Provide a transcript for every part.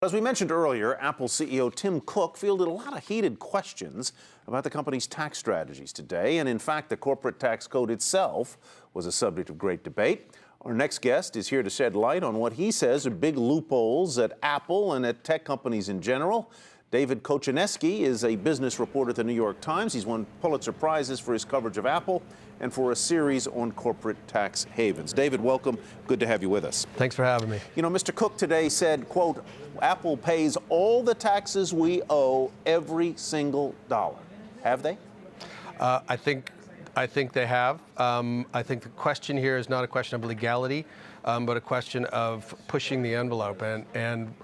As we mentioned earlier, Apple CEO Tim Cook fielded a lot of heated questions about the company's tax strategies today. And in fact, the corporate tax code itself was a subject of great debate. Our next guest is here to shed light on what he says are big loopholes at Apple and at tech companies in general. David Kocieniewski is a business reporter at the New York Times. He's won Pulitzer Prizes for his coverage of Apple and for a series on corporate tax havens. David, welcome. Good to have you with us. Thanks for having me. You know, Mr. Cook today said, quote, Apple pays all the taxes we owe, every single dollar. Have they? I think they have. I think the question here is not a question of legality, but a question of pushing the envelope. And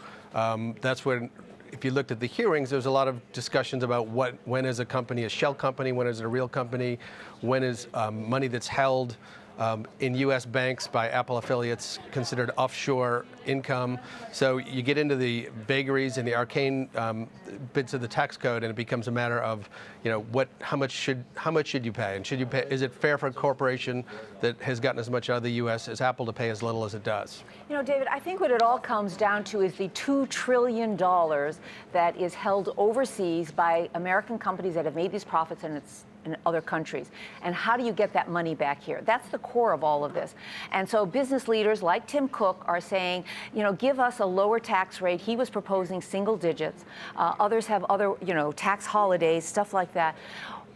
that's when, if you looked at the hearings, there's a lot of discussions about when is a company a shell company, when is it a real company, when is money that's held in U.S. banks by Apple affiliates considered offshore income. So you get into the vagaries and the arcane bits of the tax code, and it becomes a matter of, you know, how much should you pay, and should you pay? Is it fair for a corporation that has gotten as much out of the U.S. as Apple to pay as little as it does? You know, David, I think what it all comes down to is the $2 trillion that is held overseas by American companies that have made these profits in other countries. And how do you get that money back here? That's the core of all of this. And so business leaders like Tim Cook are saying, you know, give us a lower tax rate. He was proposing single digits. Others have other, you know, tax holidays, stuff like that.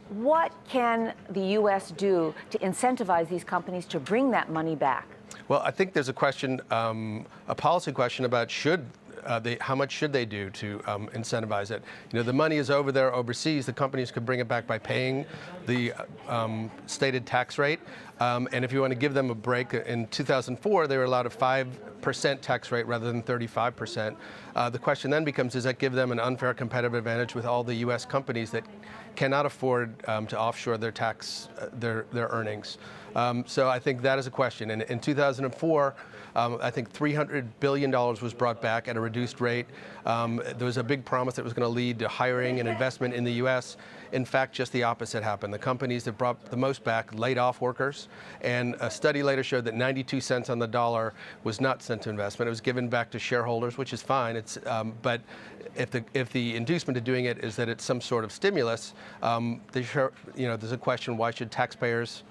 What can the U.S. do to incentivize these companies to bring that money back? Well, I think there's a question, a policy question about how much should they do to incentivize it? You know, the money is over there overseas. The companies could bring it back by paying the stated tax rate. And if you want to give them a break, in 2004, they were allowed a 5% tax rate rather than 35%. The question then becomes, does that give them an unfair competitive advantage with all the U.S. companies that cannot afford to offshore their their earnings? So I think that is a question. And in 2004, I think $300 billion was brought back at a reduced rate. There was a big promise that it was going to lead to hiring and investment in the U.S. In fact, just the opposite happened. The companies that brought the most back laid off workers, and a study later showed that 92 cents on the dollar was not sent to investment. It was given back to shareholders, which is fine. But if the inducement to doing it is that it's some sort of stimulus, there's a question: why should taxpayers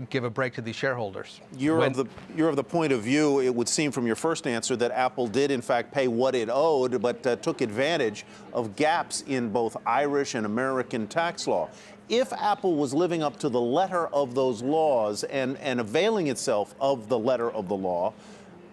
give a break to these shareholders? You're of the point of view, it would seem from your first answer, that Apple did in fact pay what it owed, but took advantage of gaps in both Irish and American tax law. If Apple was living up to the letter of those laws and availing itself of the letter of the law,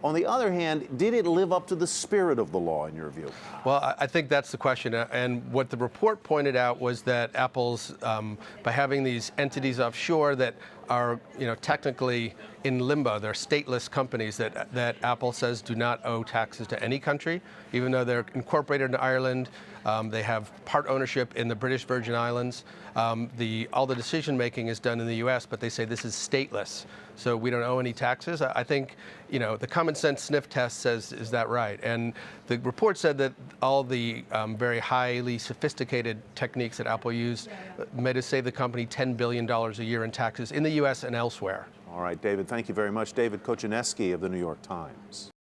on the other hand, did it live up to the spirit of the law, in your view? Well, I think that's the question. And what the report pointed out was that Apple's, by having these entities offshore that are, you know, technically in limbo, they're stateless companies that Apple says do not owe taxes to any country, even though they're incorporated in Ireland. They have part ownership in the British Virgin Islands. All the decision making is done in the U.S., but they say this is stateless, so we don't owe any taxes. I think, you know, the common sense sniff test says, is that right? And the report said that all the very highly sophisticated techniques that Apple used made it save the company $10 billion a year in taxes in the U.S. and elsewhere. All right, David, thank you very much. David Kocieniewski of the New York Times.